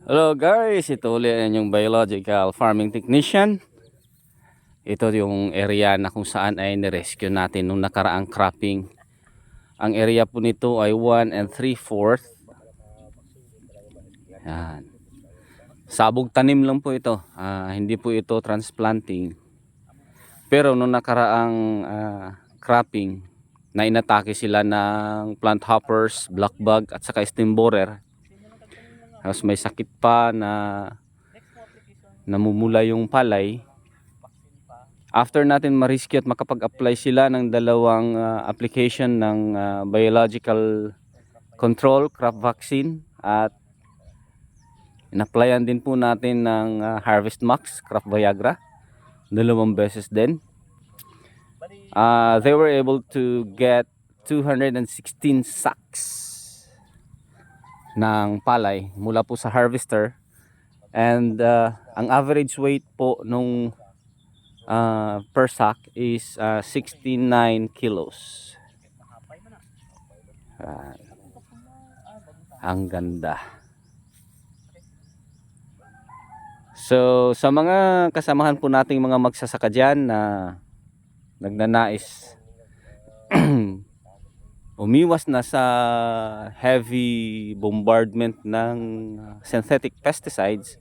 Hello guys, ito ulit ang inyong biological farming technician. Ito yung area na kung saan ay nirescue natin nung nakaraang cropping. Ang area po nito ay 1 3/4. Yan. Sabog tanim lang po ito. Hindi po ito transplanting. Pero nung nakaraang cropping, na inatake sila ng plant hoppers, black bug at saka stem borer. Tapos may sakit pa na namumula yung palay. After natin ma-rescue at makapag-apply sila ng dalawang application ng biological control, crop vaccine, at in-applyan din po natin ng Harvest Max, Crop Viagra, dalawang beses din. They were able to get 216 sacks ng palay mula po sa harvester, and ang average weight po nung per sack is 69 kilos. Ang ganda. So sa mga kasamahan po nating mga magsasaka dyan na nagnanais umiwas na sa heavy bombardment ng synthetic pesticides,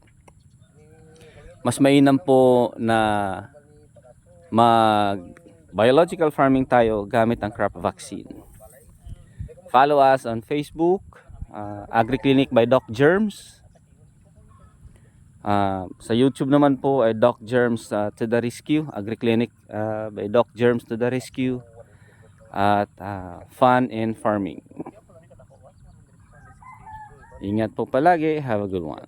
mas mainam po na mag biological farming tayo gamit ang crop vaccine. Follow us on Facebook, AgriClinic by Doc Germs. Sa YouTube naman po ay Doc Germs to the rescue, AgriClinic by Doc Germs to the rescue, at Fun in Farming. Ingat po palagi, have a good one.